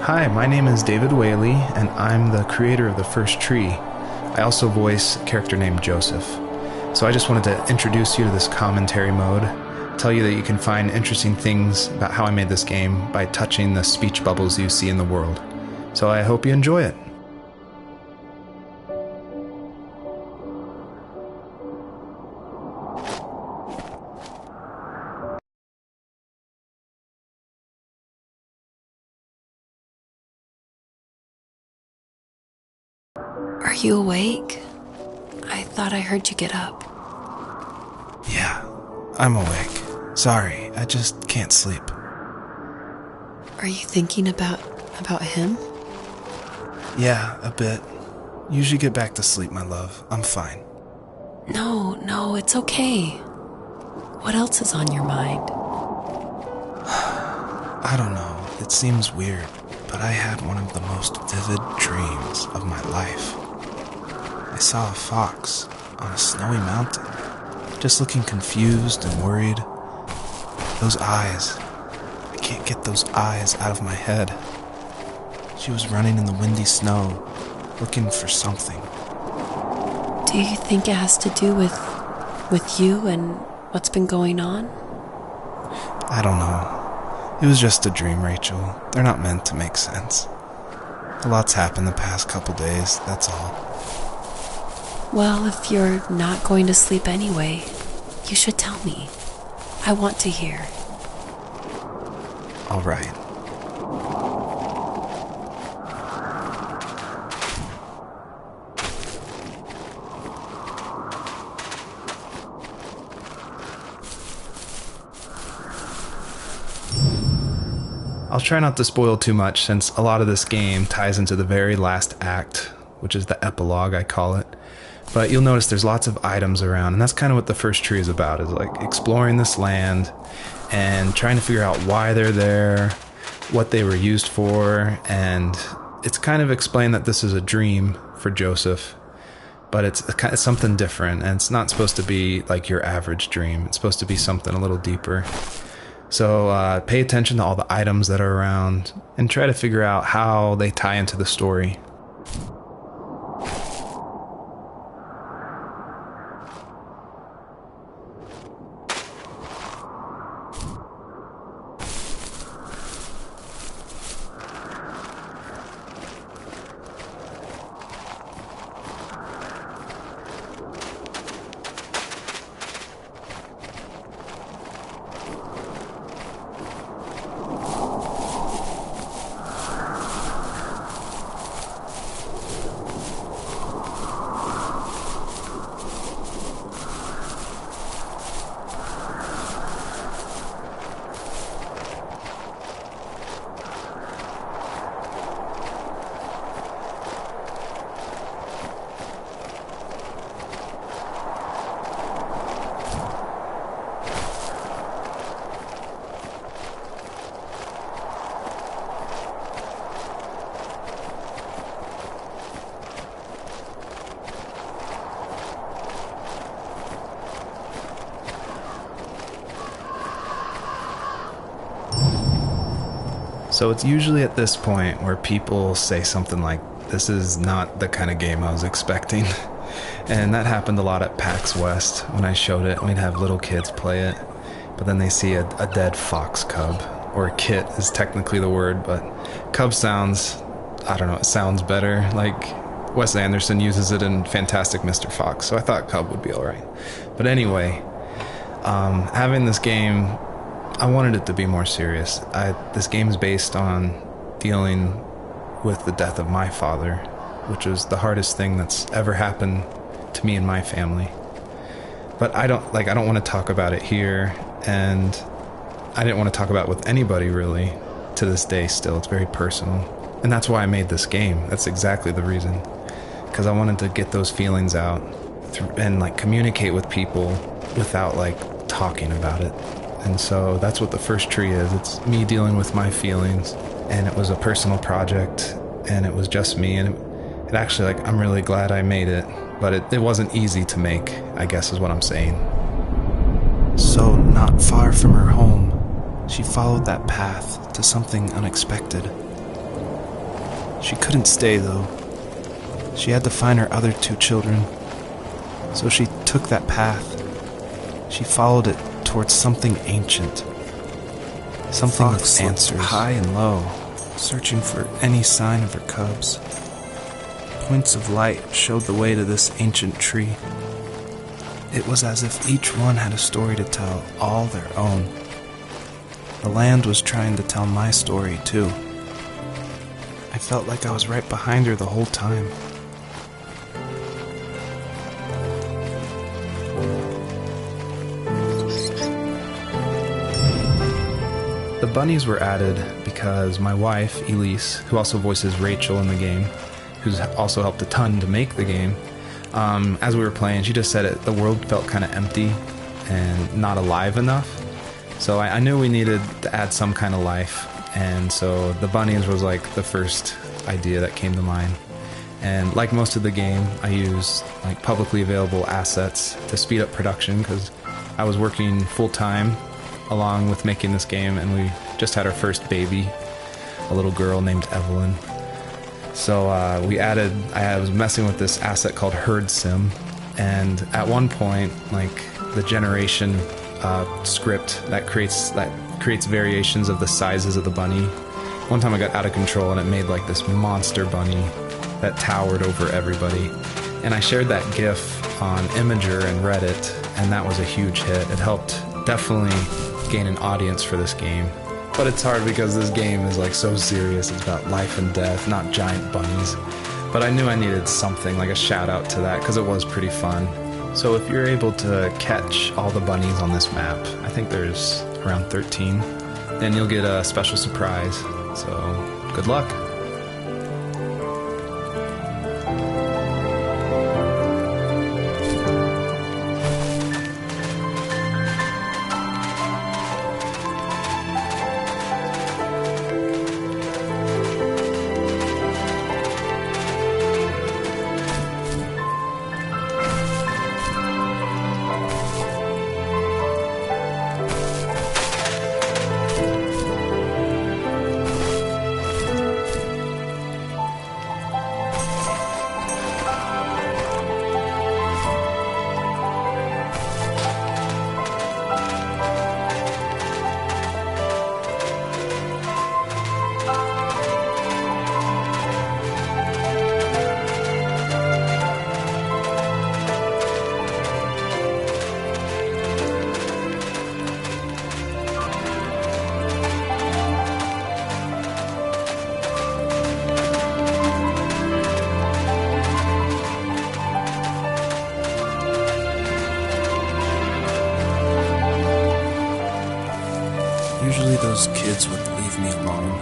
Hi, my name is David Whaley, and I'm the creator of The First Tree. I also voice a character named Joseph. So I just wanted to introduce you to this commentary mode, tell you that you can find interesting things about how I made this game by touching the speech bubbles you see in the world. So I hope you enjoy it. Are you awake? I thought I heard you get up. Yeah, I'm awake. Sorry, I just can't sleep. Are you thinking about him? Yeah, a bit. Usually get back to sleep, my love. I'm fine. No, it's okay. What else is on your mind? I don't know. It seems weird, but I had one of the most vivid dreams of my life. I saw a fox on a snowy mountain, just looking confused and worried. Those eyes. I can't get those eyes out of my head. She was running in the windy snow, looking for something. Do you think it has to do with you and what's been going on? I don't know. It was just a dream, Rachel. They're not meant to make sense. A lot's happened the past couple days, that's all. Well, if you're not going to sleep anyway, you should tell me. I want to hear. All right. I'll try not to spoil too much since a lot of this game ties into the very last act, which is the epilogue, I call it. But you'll notice there's lots of items around, and that's kind of what the first tree is about, is like exploring this land and trying to figure out why they're there, what they were used for, and it's kind of explained that this is a dream for Joseph, but it's something different, and it's not supposed to be like your average dream. It's supposed to be something a little deeper. So pay attention to all the items that are around and try to figure out how they tie into the story. So it's usually at this point where people say something like, this is not the kind of game I was expecting. And that happened a lot at PAX West when I showed it. We'd have little kids play it, but then they see a dead fox cub, or a kit is technically the word, but cub sounds, I don't know, it sounds better. Like Wes Anderson uses it in Fantastic Mr. Fox, so I thought cub would be alright. But anyway, having this game, I wanted it to be more serious. This game is based on dealing with the death of my father, which was the hardest thing that's ever happened to me and my family. But I don't want to talk about it here, and I didn't want to talk about it with anybody really to this day still. It's very personal. And that's why I made this game. That's exactly the reason. Because I wanted to get those feelings out and like communicate with people without like talking about it. And so that's what The First Tree is. It's me dealing with my feelings, and it was a personal project, and it was just me, and it actually, like, I'm really glad I made it, but it wasn't easy to make, I guess is what I'm saying. So, not far from her home, she followed that path to something unexpected. She couldn't stay, though. She had to find her other 2 children. So she took that path. She followed it towards something ancient. Something with answers, high and low, searching for any sign of her cubs. Points of light showed the way to this ancient tree. It was as if each one had a story to tell, all their own. The land was trying to tell my story, too. I felt like I was right behind her the whole time. The bunnies were added because my wife, Elise, who also voices Rachel in the game, who's also helped a ton to make the game, as we were playing, she just said the world felt kind of empty and not alive enough. So I knew we needed to add some kind of life, and so the bunnies was like the first idea that came to mind. And like most of the game, I use like publicly available assets to speed up production because I was working full-time along with making this game, and we just had our first baby, a little girl named Evelyn. So I was messing with this asset called Herd Sim, and at one point, like the generation script that creates variations of the sizes of the bunny. One time I got out of control and it made like this monster bunny that towered over everybody. And I shared that GIF on Imager and Reddit, and that was a huge hit. It helped definitely gain an audience for this game. But it's hard because this game is like so serious. It's about life and death, not giant bunnies. But I knew I needed something, like a shout out to that, because it was pretty fun. So if you're able to catch all the bunnies on this map, I think there's around 13, then you'll get a special surprise. So good luck. Usually those kids would leave me alone,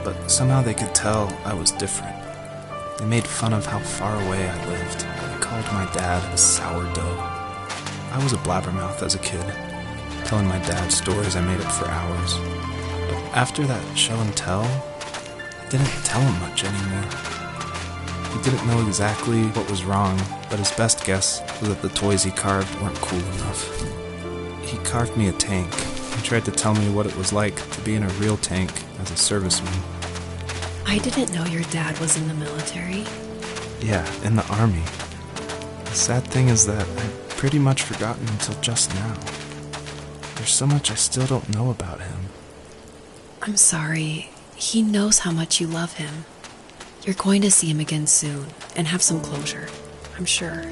but somehow they could tell I was different. They made fun of how far away I lived. They called my dad a sourdough. I was a blabbermouth as a kid, telling my dad stories I made up for hours. But after that show and tell, I didn't tell him much anymore. He didn't know exactly what was wrong, but his best guess was that the toys he carved weren't cool enough. He carved me a tank and tried to tell me what it was like to be in a real tank as a serviceman. I didn't know your dad was in the military. Yeah, in the army. The sad thing is that I'd pretty much forgotten until just now. There's so much I still don't know about him. I'm sorry. He knows how much you love him. You're going to see him again soon and have some closure, I'm sure.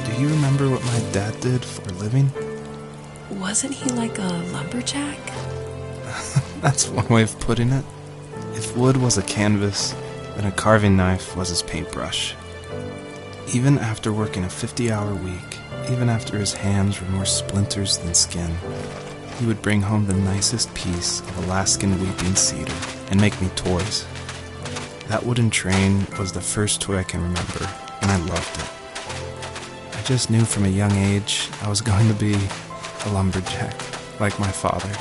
Do you remember what my dad did for a living? Wasn't he like a lumberjack? That's one way of putting it. If wood was a canvas, then a carving knife was his paintbrush. Even after working a 50-hour week, even after his hands were more splinters than skin, he would bring home the nicest piece of Alaskan weeping cedar and make me toys. That wooden train was the first toy I can remember, and I loved it. I just knew from a young age I was going to be a lumberjack, like my father.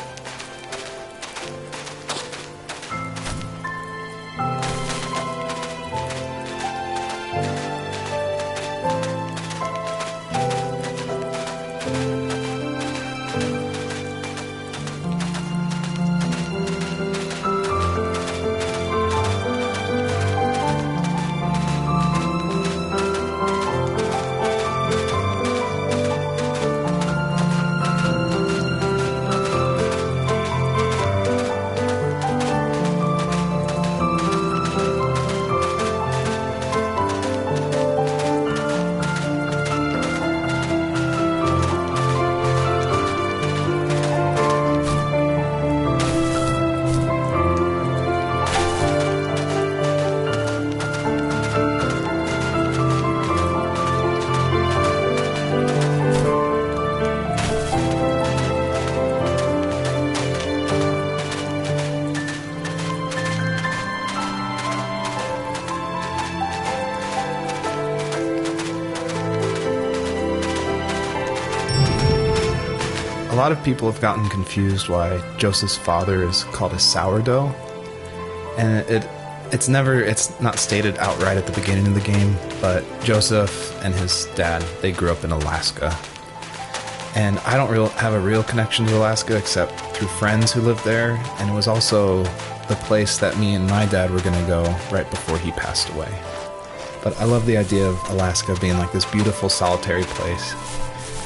A lot of people have gotten confused why Joseph's father is called a sourdough, and it's not stated outright at the beginning of the game, but Joseph and his dad, they grew up in Alaska, and I don't have a real connection to Alaska except through friends who lived there, and it was also the place that me and my dad were going to go right before he passed away. But I love the idea of Alaska being like this beautiful solitary place.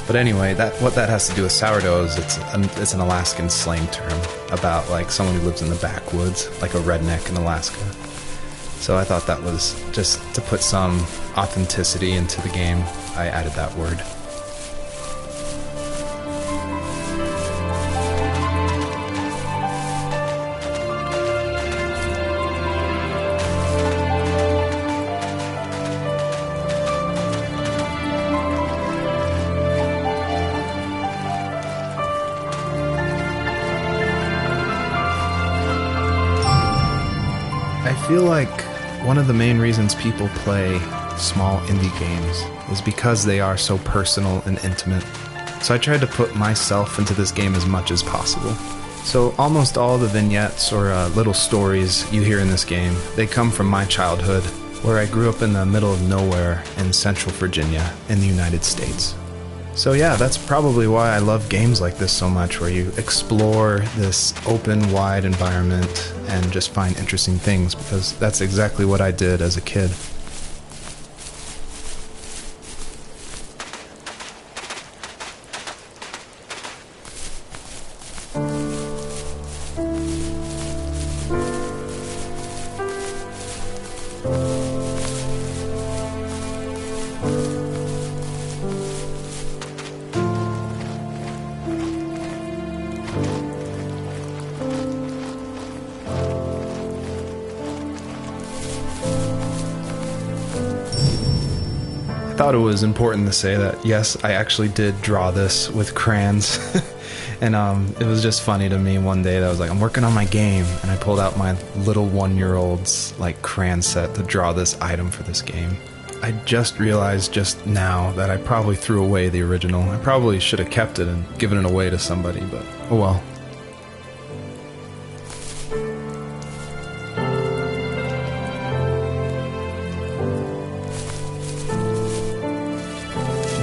But anyway, what that has to do with sourdough is it's an Alaskan slang term about like someone who lives in the backwoods, like a redneck in Alaska. So I thought that was just to put some authenticity into the game, I added that word. I feel like one of the main reasons people play small indie games is because they are so personal and intimate. So I tried to put myself into this game as much as possible. So almost all the vignettes or little stories you hear in this game, they come from my childhood, where I grew up in the middle of nowhere in Central Virginia in the United States. So yeah, that's probably why I love games like this so much, where you explore this open, wide environment and just find interesting things, because that's exactly what I did as a kid. I thought it was important to say that, yes, I actually did draw this with crayons. And it was just funny to me one day that I was like, I'm working on my game, and I pulled out my little 1-year-old's like crayon set to draw this item for this game. I just realized just now that I probably threw away the original. I probably should have kept it and given it away to somebody, but oh well.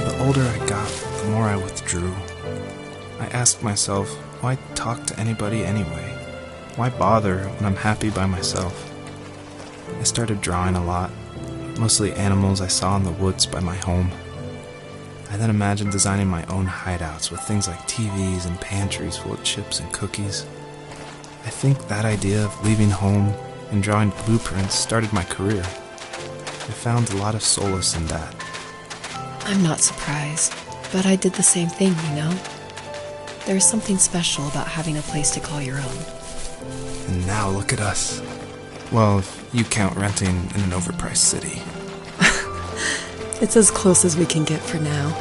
The older I got, the more I withdrew. I asked myself, why talk to anybody anyway? Why bother when I'm happy by myself? I started drawing a lot, mostly animals I saw in the woods by my home. I then imagined designing my own hideouts with things like TVs and pantries full of chips and cookies. I think that idea of leaving home and drawing blueprints started my career. I found a lot of solace in that. I'm not surprised, but I did the same thing, you know? There's something special about having a place to call your own. And now look at us. Well, if you count renting in an overpriced city. It's as close as we can get for now.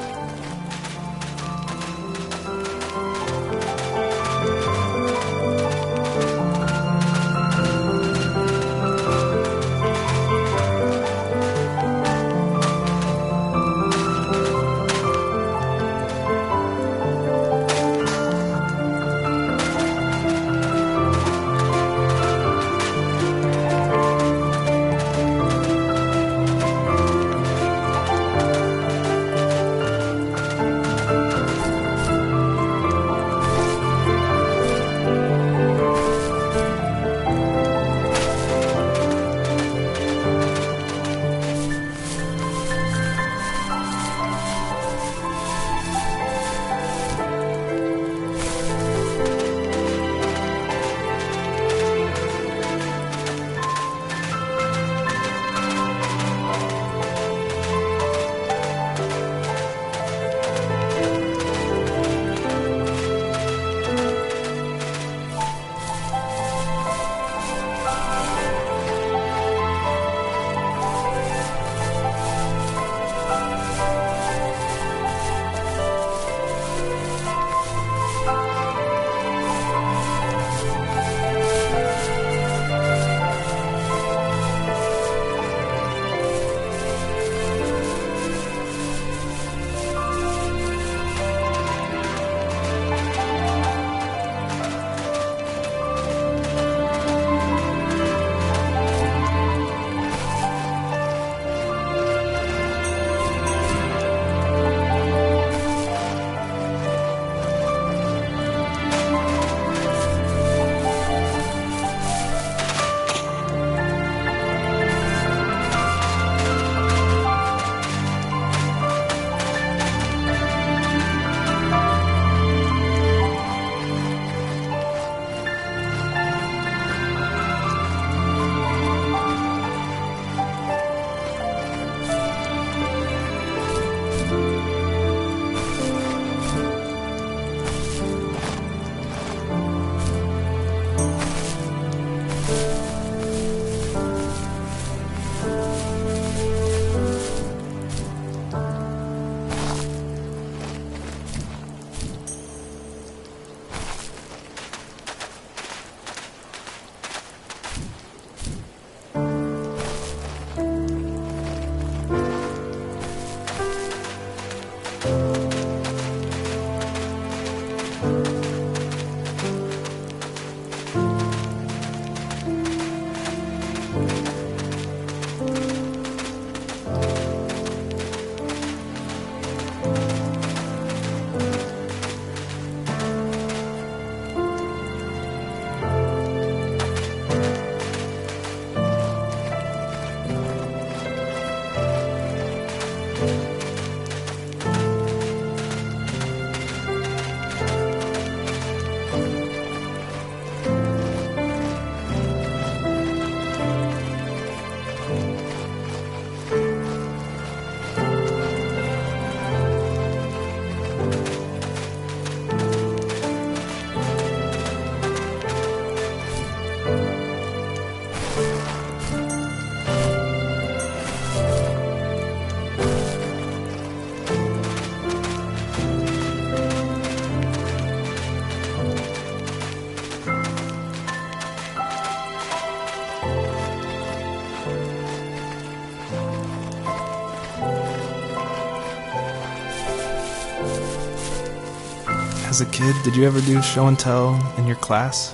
As a kid, did you ever do show and tell in your class?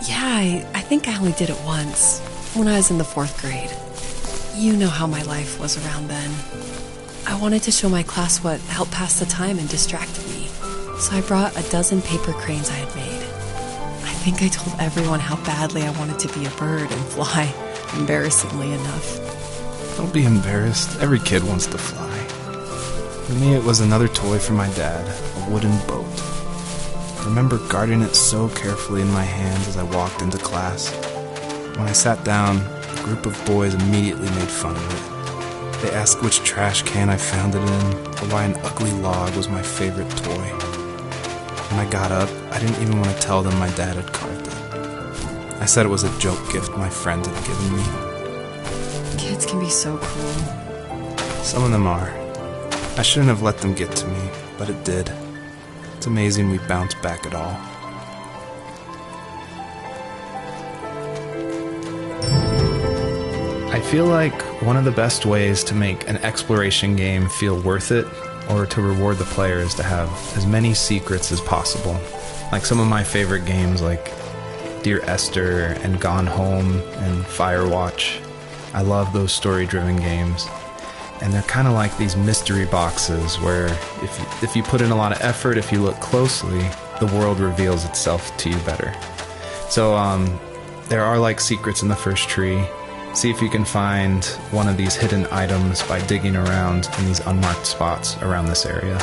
Yeah, I think I only did it once, when I was in the 4th grade. You know how my life was around then. I wanted to show my class what helped pass the time and distracted me, so I brought a dozen paper cranes I had made. I think I told everyone how badly I wanted to be a bird and fly, embarrassingly enough. Don't be embarrassed. Every kid wants to fly. For me, it was another toy from my dad, a wooden boat. I remember guarding it so carefully in my hands as I walked into class. When I sat down, a group of boys immediately made fun of it. They asked which trash can I found it in, or why an ugly log was my favorite toy. When I got up, I didn't even want to tell them my dad had carved it. I said it was a joke gift my friend had given me. Kids can be so cruel. Some of them are. I shouldn't have let them get to me, but it did. It's amazing we bounced back at all. I feel like one of the best ways to make an exploration game feel worth it, or to reward the player, is to have as many secrets as possible. Like some of my favorite games like Dear Esther and Gone Home and Firewatch. I love those story-driven games. And they're kind of like these mystery boxes where if you put in a lot of effort, if you look closely, the world reveals itself to you better. So there are like secrets in the first tree. See if you can find one of these hidden items by digging around in these unmarked spots around this area.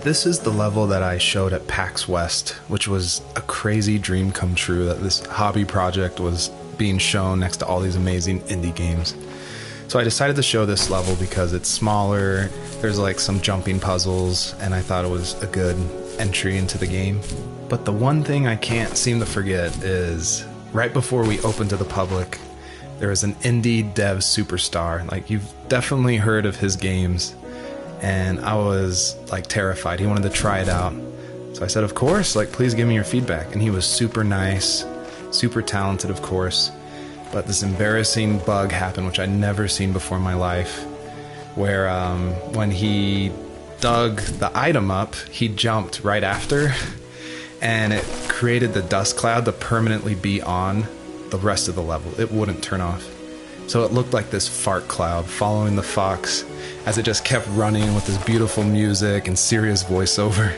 This is the level that I showed at PAX West, which was a crazy dream come true that this hobby project was being shown next to all these amazing indie games. So I decided to show this level because it's smaller, there's like some jumping puzzles, and I thought it was a good entry into the game. But the one thing I can't seem to forget is right before we opened to the public, there was an indie dev superstar. Like, you've definitely heard of his games, and I was like terrified. He wanted to try it out. So I said, of course, like, please give me your feedback. And he was super nice, super talented, of course. But this embarrassing bug happened, which I'd never seen before in my life, where when he dug the item up, he jumped right after, and it created the dust cloud to permanently be on the rest of the level. It wouldn't turn off. So it looked like this fart cloud following the fox as it just kept running with this beautiful music and serious voiceover.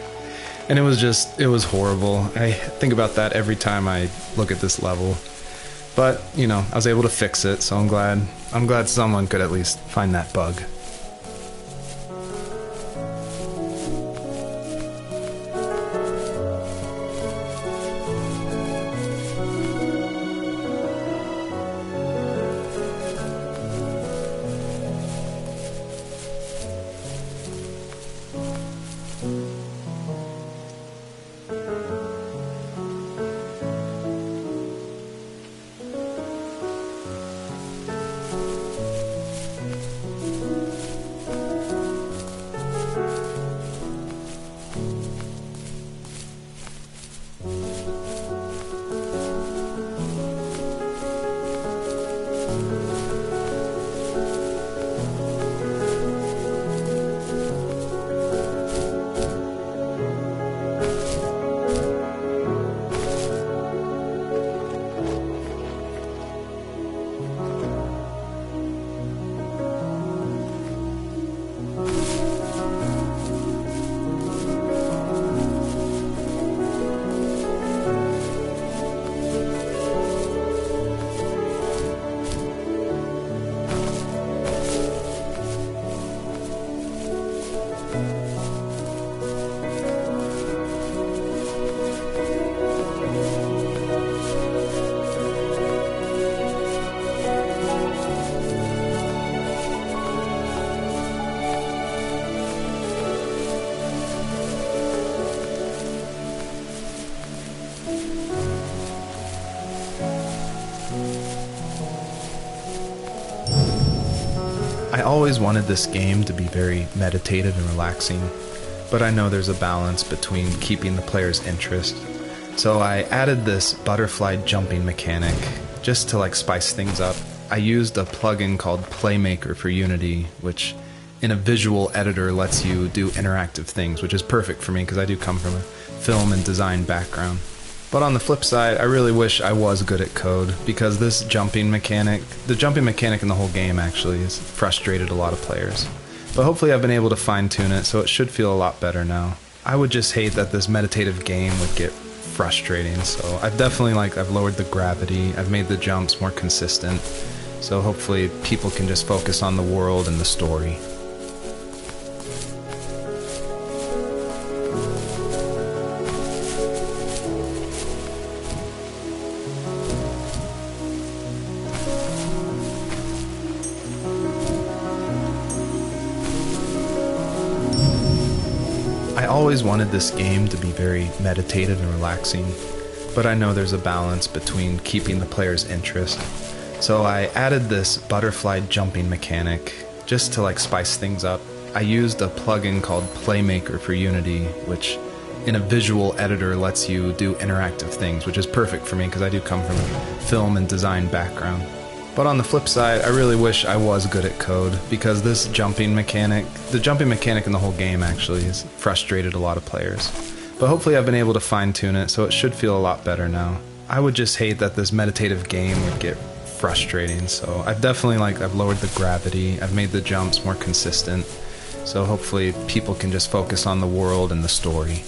And it was horrible. I think about that every time I look at this level. But, you know, I was able to fix it, so I'm glad someone could at least find that bug. I always wanted this game to be very meditative and relaxing, but I know there's a balance between keeping the player's interest. So I added this butterfly jumping mechanic just to like spice things up. I used a plugin called Playmaker for Unity, which in a visual editor lets you do interactive things, which is perfect for me because I do come from a film and design background. But on the flip side, I really wish I was good at code, because this jumping mechanic, the jumping mechanic in the whole game actually, has frustrated a lot of players. But hopefully I've been able to fine-tune it, so it should feel a lot better now. I would just hate that this meditative game would get frustrating, so I've lowered the gravity, I've made the jumps more consistent, so hopefully people can just focus on the world and the story. I always wanted this game to be very meditative and relaxing, but I know there's a balance between keeping the player's interest. So I added this butterfly jumping mechanic just to like spice things up. I used a plugin called Playmaker for Unity, which in a visual editor lets you do interactive things, which is perfect for me because I do come from a film and design background. But on the flip side, I really wish I was good at code, because this jumping mechanic, the jumping mechanic in the whole game actually, has frustrated a lot of players. But hopefully I've been able to fine-tune it, so it should feel a lot better now. I would just hate that this meditative game would get frustrating, so I've lowered the gravity, I've made the jumps more consistent, so hopefully people can just focus on the world and the story.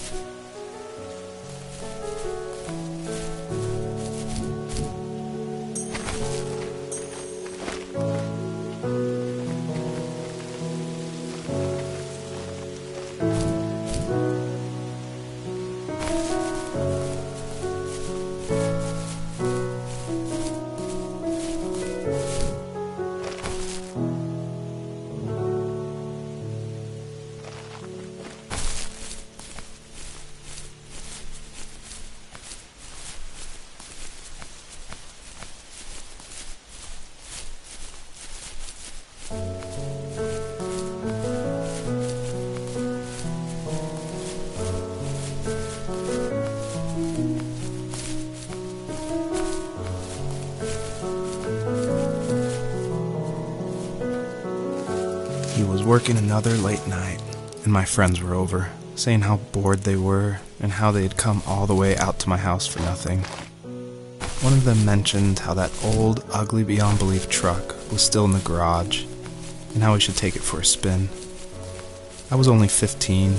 was working another late night, and my friends were over, saying how bored they were and how they had come all the way out to my house for nothing. One of them mentioned how that old, ugly beyond belief truck was still in the garage, and how we should take it for a spin. I was only 15,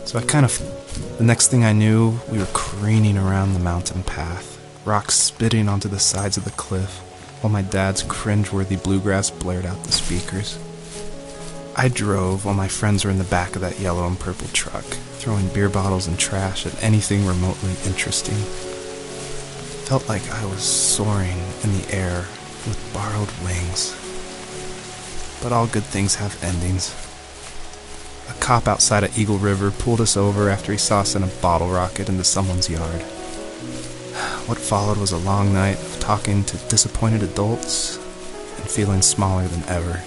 so the next thing I knew, we were careening around the mountain path, rocks spitting onto the sides of the cliff, while my dad's cringeworthy bluegrass blared out the speakers. I drove while my friends were in the back of that yellow and purple truck, throwing beer bottles and trash at anything remotely interesting. Felt like I was soaring in the air with borrowed wings. But all good things have endings. A cop outside of Eagle River pulled us over after he saw us in a bottle rocket into someone's yard. What followed was a long night of talking to disappointed adults and feeling smaller than ever.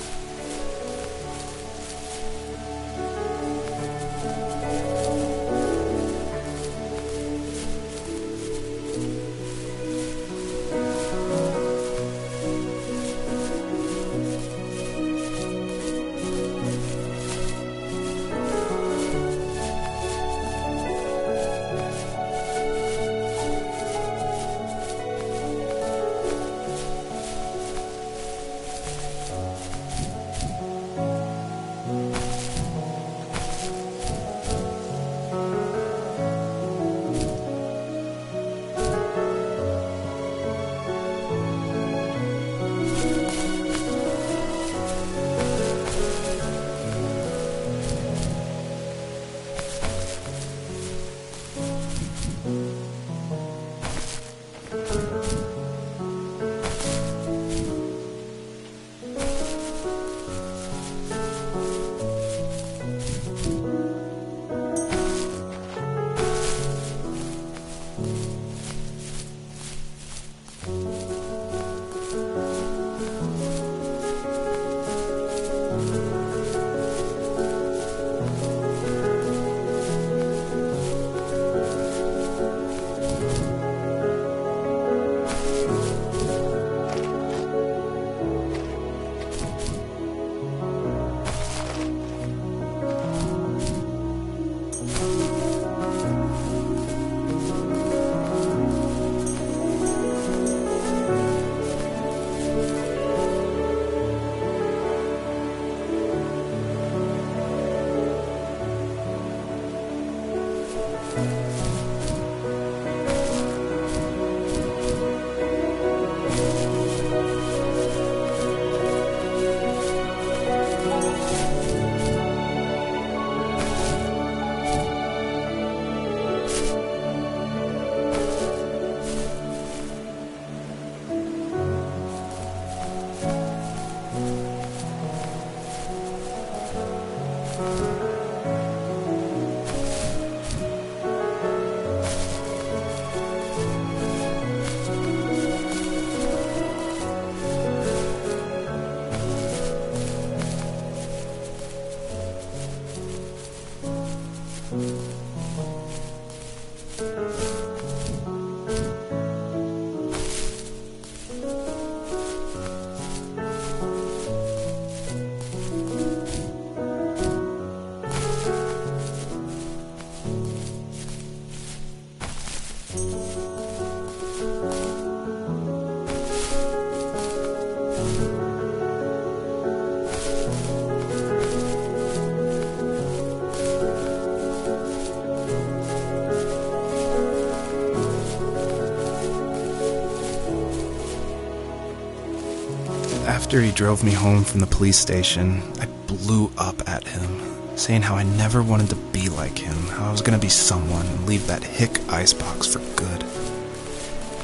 After he drove me home from the police station, I blew up at him, saying how I never wanted to be like him, how I was going to be someone and leave that hick icebox for good.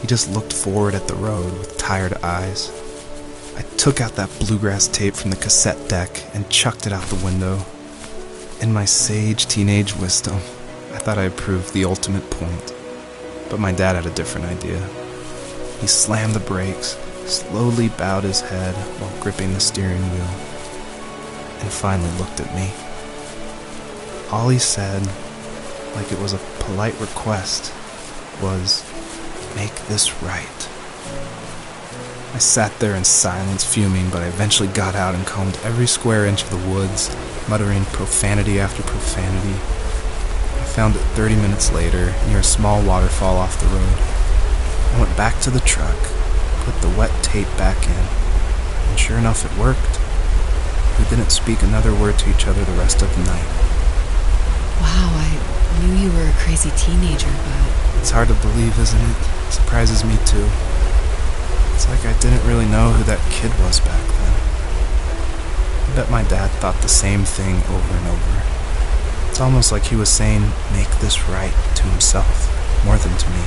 He just looked forward at the road with tired eyes. I took out that bluegrass tape from the cassette deck and chucked it out the window. In my sage teenage wisdom, I thought I had proved the ultimate point. But my dad had a different idea. He slammed the brakes, slowly bowed his head while gripping the steering wheel, and finally looked at me. All he said, like it was a polite request, was, "Make this right." I sat there in silence, fuming, but I eventually got out and combed every square inch of the woods, muttering profanity after profanity. I found it 30 minutes later, near a small waterfall off the road. I went back to the truck, put the wet tape back in, and sure enough it worked. We didn't speak another word to each other the rest of the night. Wow, I knew you were a crazy teenager, but... It's hard to believe, isn't it? It surprises me too. It's like I didn't really know who that kid was back then. I bet my dad thought the same thing over and over. It's almost like he was saying, make this right, to himself, more than to me.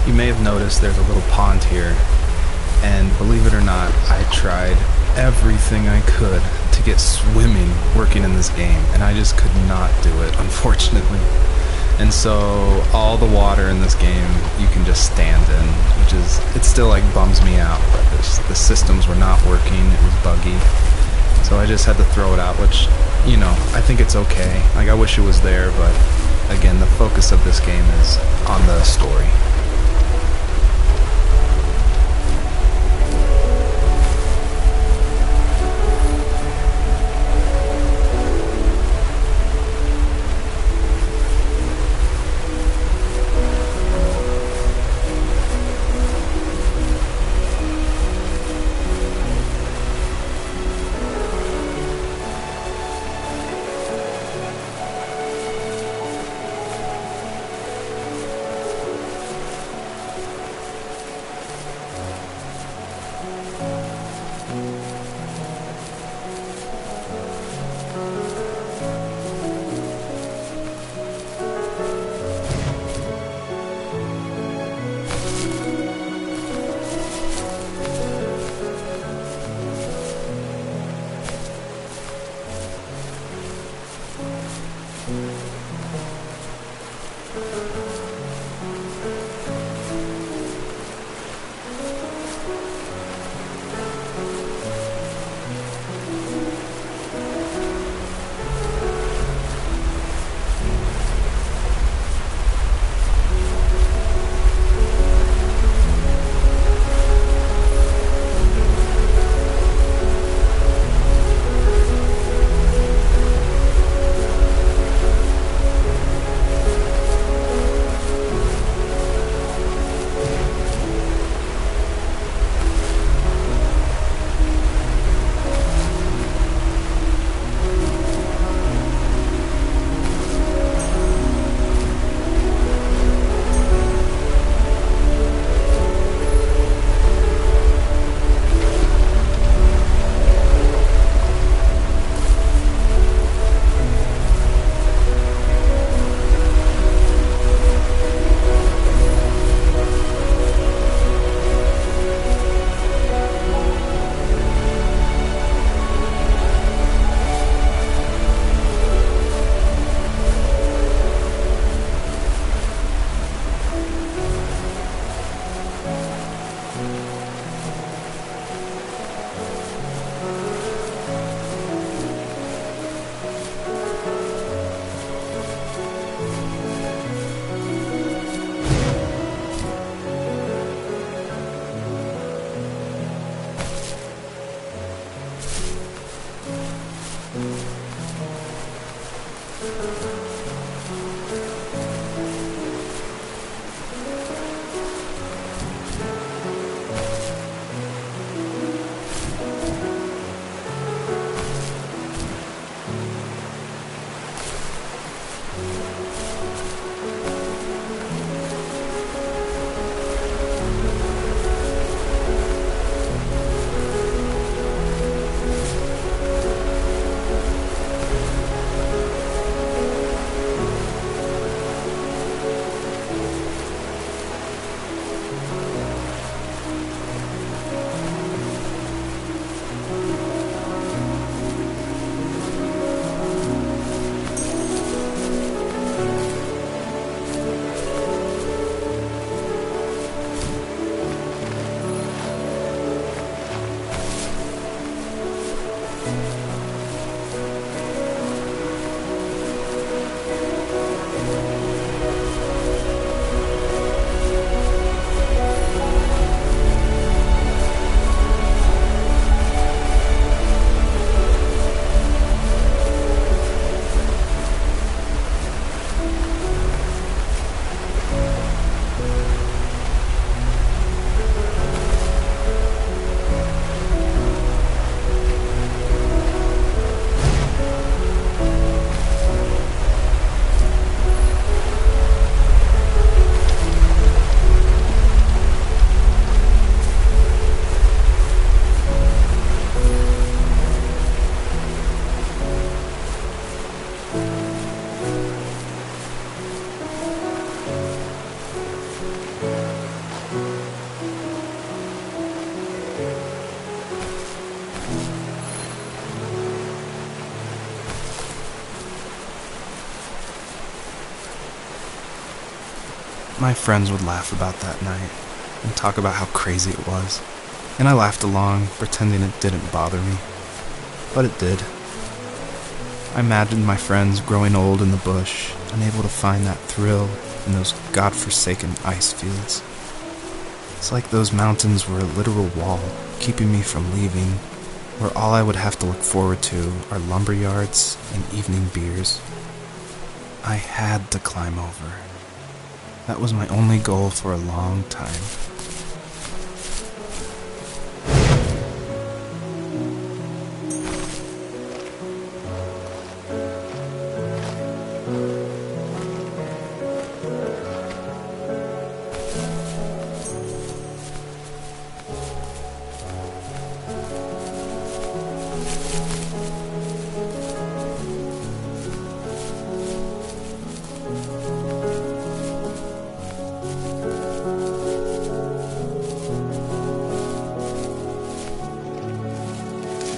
You may have noticed there's a little pond here, and believe it or not, I tried everything I could to get swimming working in this game, and I just could not do it, unfortunately. And so all the water in this game you can just stand in, which is, it still like bums me out, but the systems were not working, it was buggy. So I just had to throw it out, which, you know, I think it's okay. Like, I wish it was there, but again, the focus of this game is on the story. My friends would laugh about that night and talk about how crazy it was, and I laughed along, pretending it didn't bother me. But it did. I imagined my friends growing old in the bush, unable to find that thrill in those godforsaken ice fields. It's like those mountains were a literal wall, keeping me from leaving, where all I would have to look forward to are lumber yards and evening beers. I had to climb over. That was my only goal for a long time.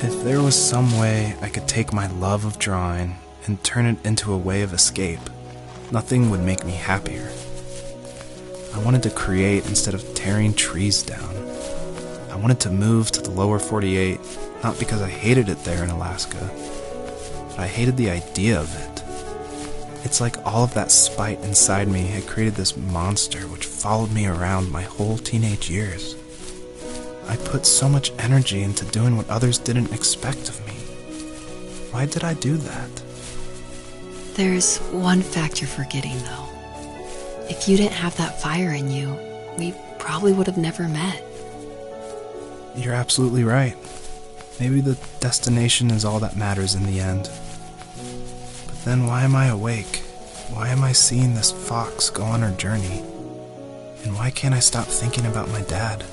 If there was some way I could take my love of drawing and turn it into a way of escape, nothing would make me happier. I wanted to create instead of tearing trees down. I wanted to move to the lower 48, not because I hated it there in Alaska, but I hated the idea of it. It's like all of that spite inside me had created this monster which followed me around my whole teenage years. I put so much energy into doing what others didn't expect of me. Why did I do that? There's one fact you're forgetting, though. If you didn't have that fire in you, we probably would have never met. You're absolutely right. Maybe the destination is all that matters in the end. But then why am I awake? Why am I seeing this fox go on her journey? And why can't I stop thinking about my dad?